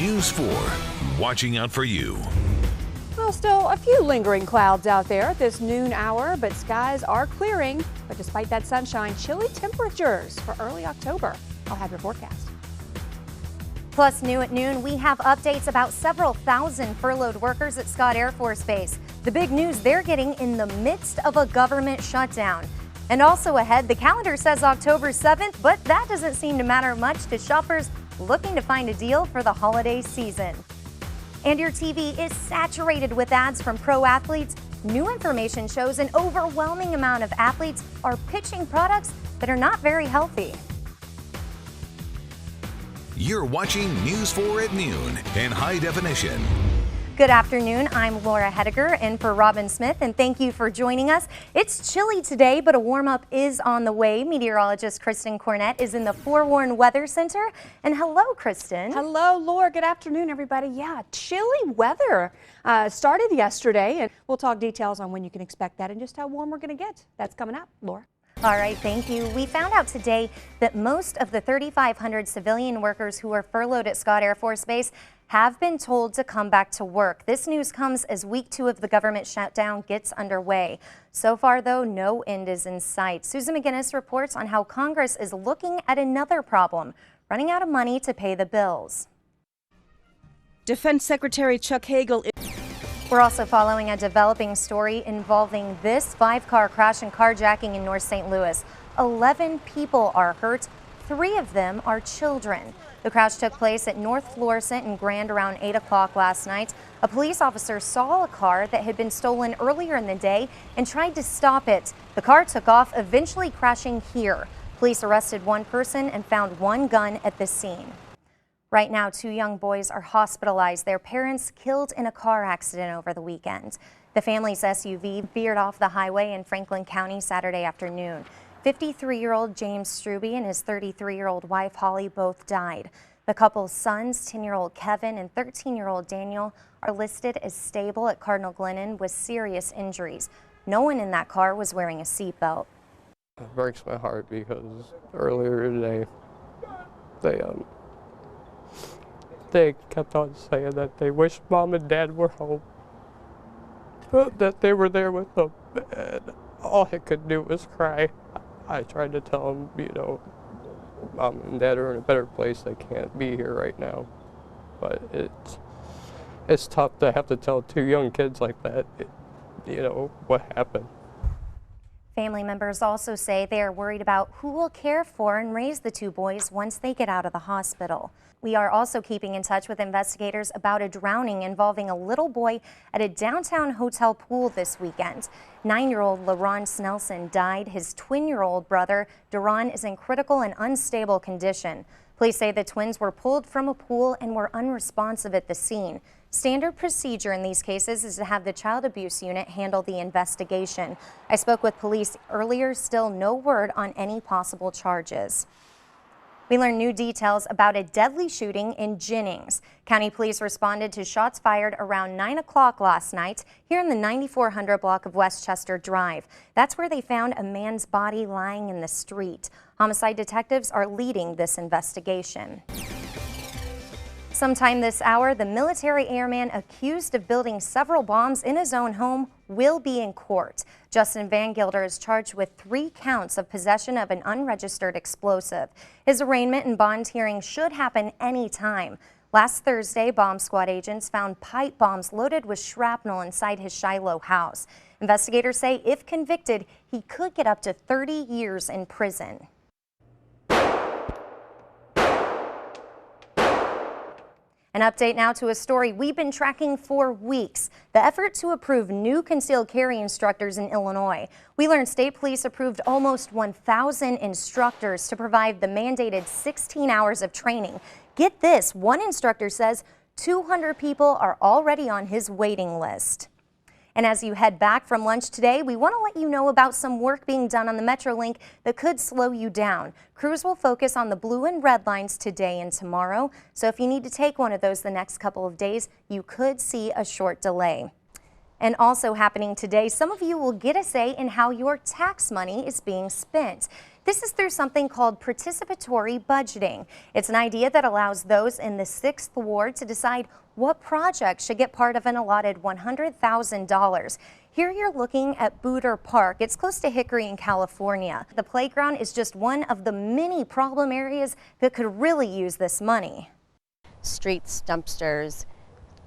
News 4, watching out for you. Well, still a few lingering clouds out there at this noon hour, but skies are clearing. But despite that sunshine, chilly temperatures for early October. I'll have your forecast. Plus, new at noon, we have updates about several thousand furloughed workers at Scott Air Force Base. The big news they're getting in the midst of a government shutdown. And also ahead, the calendar says October 7th, but that doesn't seem to matter much to shoppers looking to find a deal for the holiday season. And your TV is saturated with ads from pro athletes. New information shows an overwhelming amount of athletes are pitching products that are not very healthy. You're watching News 4 at noon in high definition. Good afternoon, I'm Laura Hettiger in for Robin Smith, and thank you for joining us. It's chilly today, but a warm-up is on the way. Meteorologist Kristen Cornett is in the Forewarn Weather Center. And hello, Kristen. Hello, Laura. Good afternoon, everybody. Yeah, chilly weather started yesterday, and we'll talk details on when you can expect that and just how warm we're going to get. That's coming up, Laura. All right, thank you. We found out today that most of the 3,500 civilian workers who are furloughed at Scott Air Force Base have been told to come back to work. This news comes as week 2 of the government shutdown gets underway. So far, though, no end is in sight. Susan McGinnis reports on how Congress is looking at another problem, running out of money to pay the bills. Defense Secretary Chuck Hagel. We're also following a developing story involving this 5-car crash and carjacking in North St. Louis. 11 people are hurt. 3 of them are children. The crash took place at North Florissant and Grand around 8 o'clock last night. A police officer saw a car that had been stolen earlier in the day and tried to stop it. The car took off, eventually crashing here. Police arrested 1 person and found 1 gun at the scene. Right now, 2 young boys are hospitalized. Their parents killed in a car accident over the weekend. The family's SUV veered off the highway in Franklin County Saturday afternoon. 53-year-old James Struby and his 33-year-old wife Holly both died. The couple's sons, 10-year-old Kevin and 13-year-old Daniel, are listed as stable at Cardinal Glennon with serious injuries. No one in that car was wearing a seatbelt. It breaks my heart because earlier today they kept on saying that they wish Mom and Dad were home, that they were there with them, and all I could do was cry. I tried to tell them, you know, Mom and Dad are in a better place. They can't be here right now. But it's tough to have to tell 2 young kids like that, you know, what happened. Family members also say they are worried about who will care for and raise the 2 boys once they get out of the hospital. We are also keeping in touch with investigators about a drowning involving a little boy at a downtown hotel pool this weekend. 9-year-old LaRon Snelson died. His twin-year-old brother, Duran, is in critical and unstable condition. Police say the twins were pulled from a pool and were unresponsive at the scene. Standard procedure in these cases is to have the child abuse unit handle the investigation. I spoke with police earlier, still no word on any possible charges. We learned new details about a deadly shooting in Jennings. County police responded to shots fired around 9 o'clock last night here in the 9400 block of Westchester Drive. That's where they found a man's body lying in the street. Homicide detectives are leading this investigation. Sometime this hour, the military airman accused of building several bombs in his own home will be in court. Justin Van Gilder is charged with 3 counts of possession of an unregistered explosive. His arraignment and bond hearing should happen any time. Last Thursday, bomb squad agents found pipe bombs loaded with shrapnel inside his Shiloh house. Investigators say if convicted, he could get up to 30 years in prison. An update now to a story we've been tracking for weeks. The effort to approve new concealed carry instructors in Illinois. We learned state police approved almost 1,000 instructors to provide the mandated 16 hours of training. Get this, one instructor says 200 people are already on his waiting list. And as you head back from lunch today, we want to let you know about some work being done on the Metrolink that could slow you down. Crews will focus on the blue and red lines today and tomorrow. So if you need to take one of those the next couple of days, you could see a short delay. And also happening today, some of you will get a say in how your tax money is being spent. This is through something called participatory budgeting. It's an idea that allows those in the 6th Ward to decide what projects should get part of an allotted $100,000. Here you're looking at Booter Park. It's close to Hickory in California. The playground is just one of the many problem areas that could really use this money. Streets, dumpsters,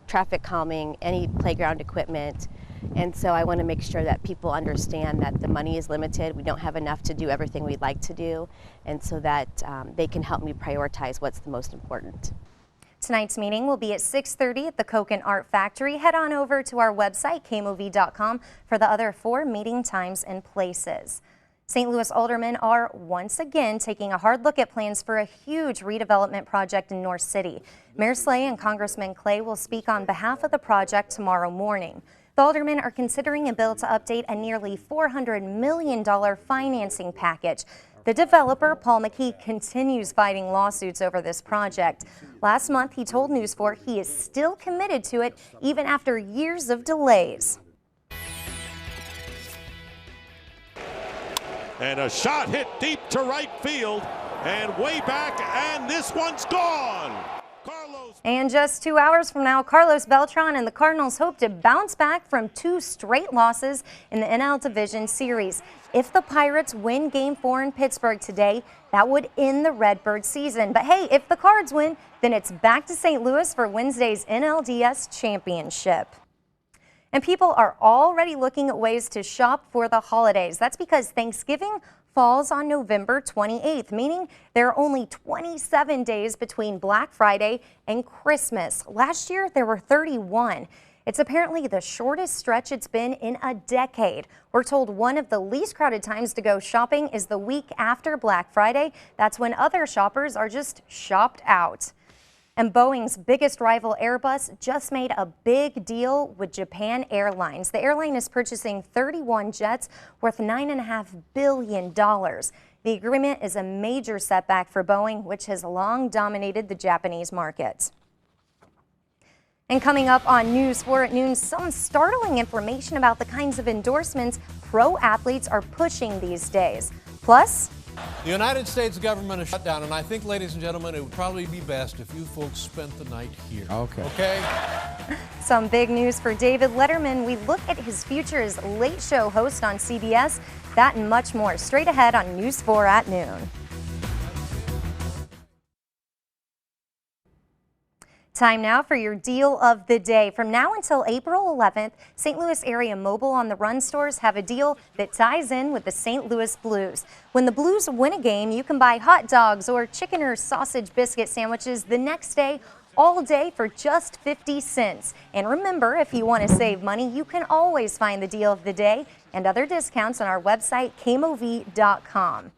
traffic calming, any playground equipment. And so I want to make sure that people understand that the money is limited. We don't have enough to do everything we'd like to do, and so that they can help me prioritize what's the most important. Tonight's meeting will be at 6:30 at the Koken Art Factory. Head on over to our website, KMOV.com, for the other 4 meeting times and places. St. Louis aldermen are once again taking a hard look at plans for a huge redevelopment project in North City. Mayor Slay and Congressman Clay will speak on behalf of the project tomorrow morning. The aldermen are considering a bill to update a nearly $400 million financing package. The developer, Paul McKee, continues fighting lawsuits over this project. Last month, he told News 4 he is still committed to it even after years of delays. And a shot hit deep to right field and way back, and this one's gone. And just 2 hours from now, Carlos Beltran and the Cardinals hope to bounce back from 2 straight losses in the NL Division Series. If the Pirates win Game 4 in Pittsburgh today, that would end the Redbird season. But hey, if the Cards win, then it's back to St. Louis for Wednesday's NLDS Championship. And people are already looking at ways to shop for the holidays. That's because Thanksgiving falls on November 28th, meaning there are only 27 days between Black Friday and Christmas. Last year, there were 31. It's apparently the shortest stretch it's been in a decade. We're told one of the least crowded times to go shopping is the week after Black Friday. That's when other shoppers are just shopped out. And Boeing's biggest rival, Airbus, just made a big deal with Japan Airlines. The airline is purchasing 31 jets worth $9.5 billion. The agreement is a major setback for Boeing, which has long dominated the Japanese market. And coming up on News 4 at noon, some startling information about the kinds of endorsements pro athletes are pushing these days. Plus, the United States government is shut down, and I think, ladies and gentlemen, it would probably be best if you folks spent the night here. Okay? Some big news for David Letterman. We look at his future as late show host on CBS. That and much more straight ahead on News 4 at noon. Time now for your deal of the day. From now until April 11th, St. Louis area Mobile on the Run stores have a deal that ties in with the St. Louis Blues. When the Blues win a game, you can buy hot dogs or chicken or sausage biscuit sandwiches the next day, all day for just 50 cents. And remember, if you want to save money, you can always find the deal of the day and other discounts on our website, KMOV.com.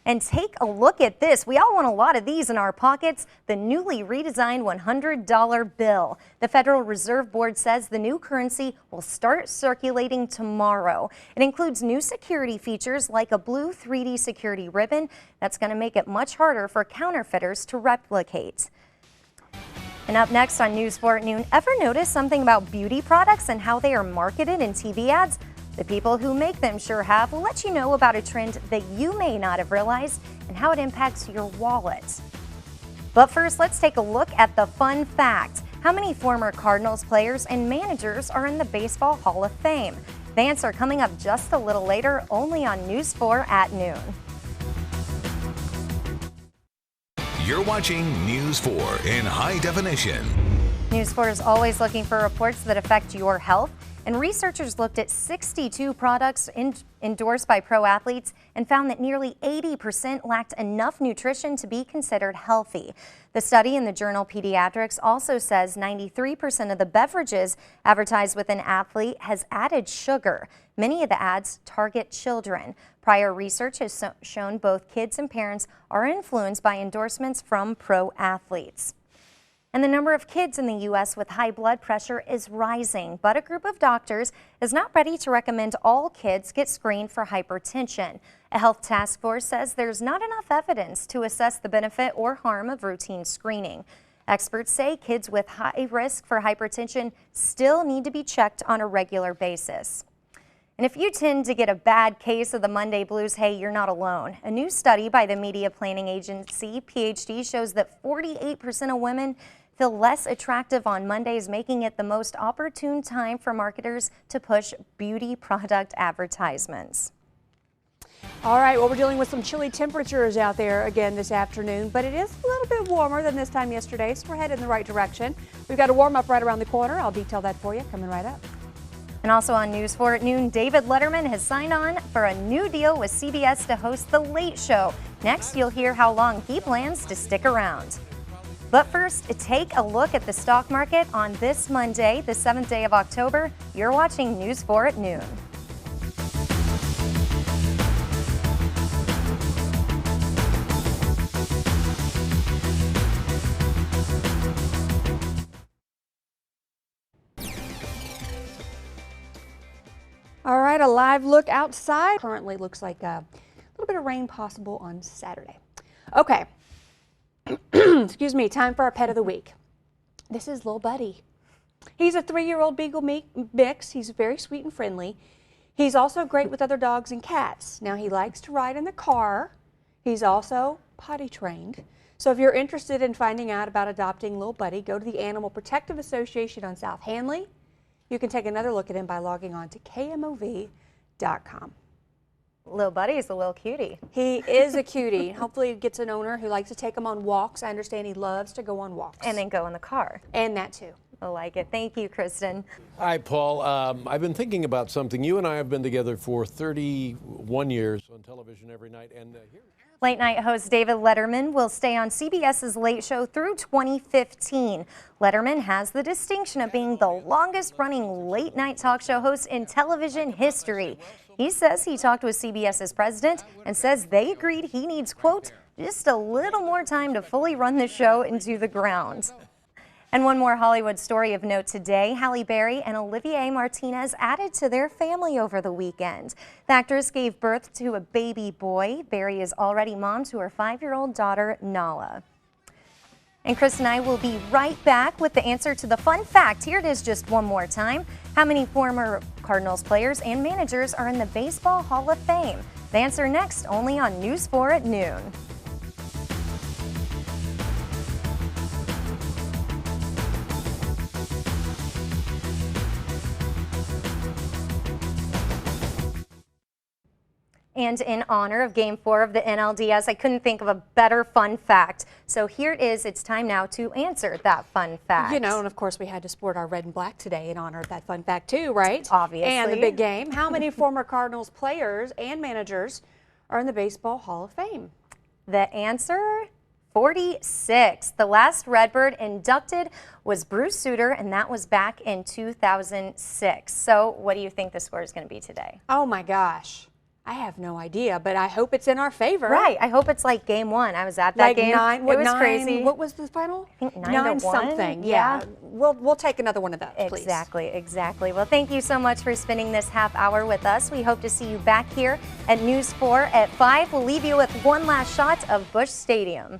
And take a look at this. We all want a lot of these in our pockets, the newly redesigned $100 bill. The Federal Reserve Board says the new currency will start circulating tomorrow. It includes new security features like a blue 3D security ribbon that's going to make it much harder for counterfeiters to replicate. And up next on News 4 at noon, ever notice something about beauty products and how they are marketed in TV ads? The people who make them sure have. We'll let you know about a trend that you may not have realized and how it impacts your wallet. But first, let's take a look at the fun fact. How many former Cardinals players and managers are in the Baseball Hall of Fame? The answer coming up just a little later, only on News 4 at noon. You're watching News 4 in high definition. News 4 is always looking for reports that affect your health. And researchers looked at 62 products endorsed by pro athletes and found that nearly 80% lacked enough nutrition to be considered healthy. The study in the journal Pediatrics also says 93% of the beverages advertised with an athlete has added sugar. Many of the ads target children. Prior research has shown both kids and parents are influenced by endorsements from pro athletes. And the number of kids in the U.S. with high blood pressure is rising, but a group of doctors is not ready to recommend all kids get screened for hypertension. A health task force says there's not enough evidence to assess the benefit or harm of routine screening. Experts say kids with high risk for hypertension still need to be checked on a regular basis. And if you tend to get a bad case of the Monday blues, hey, you're not alone. A new study by the media planning agency PhD shows that 48% of women feel less attractive on Mondays, making it the most opportune time for marketers to push beauty product advertisements. All right, well, we're dealing with some chilly temperatures out there again this afternoon, but it is a little bit warmer than this time yesterday, so we're headed in the right direction. We've got a warm up right around the corner. I'll detail that for you coming right up. And also on News 4 at noon, David Letterman has signed on for a new deal with CBS to host The Late Show. Next, you'll hear how long he plans to stick around. But first, take a look at the stock market on this Monday, the 7th day of October. You're watching News 4 at noon. All right, a live look outside. Currently looks like a little bit of rain possible on Saturday. Okay, excuse me, time for our pet of the week. This is Lil Buddy. He's a 3-year-old Beagle mix. He's very sweet and friendly. He's also great with other dogs and cats. Now, he likes to ride in the car. He's also potty trained. So if you're interested in finding out about adopting Lil Buddy, go to the Animal Protective Association on South Hanley. You can take another look at him by logging on to KMOV.com. Lil Buddy's a little cutie. He is a cutie. Hopefully he gets an owner who likes to take him on walks. I understand he loves to go on walks. And then go in the car. And that too. I like it. Thank you, Kristen. Hi, Paul. I've been thinking about something. You and I have been together for 31 years on television every night. And here. Late night host David Letterman will stay on CBS's Late Show through 2015. Letterman has the distinction of being the longest running late night talk show host in television history. He says he talked with CBS's president and says they agreed he needs, quote, just a little more time to fully run the show into the ground. And one more Hollywood story of note today. Halle Berry and Olivier Martinez added to their family over the weekend. The actress gave birth to a baby boy. Berry is already mom to her 5-year-old daughter, Nala. And Chris and I will be right back with the answer to the fun fact. Here it is just one more time. How many former Cardinals players and managers are in the Baseball Hall of Fame? The answer next, only on News 4 at noon. And in honor of Game 4 of the NLDS, I couldn't think of a better fun fact. So here it is. It's time now to answer that fun fact. You know, and of course we had to sport our red and black today in honor of that fun fact too, right? Obviously. And the big game. How many former Cardinals players and managers are in the Baseball Hall of Fame? The answer, 46. The last Redbird inducted was Bruce Sutter, and that was back in 2006. So what do you think the score is going to be today? Oh my gosh. I have no idea, but I hope it's in our favor. Right. I hope it's like Game 1. I was at that game. It was crazy. What was the final? I think 9-1. Something. Yeah. We'll take another one of those, please. Exactly. Well, thank you so much for spending this half hour with us. We hope to see you back here at News 4 at 5. We'll leave you with one last shot of Busch Stadium.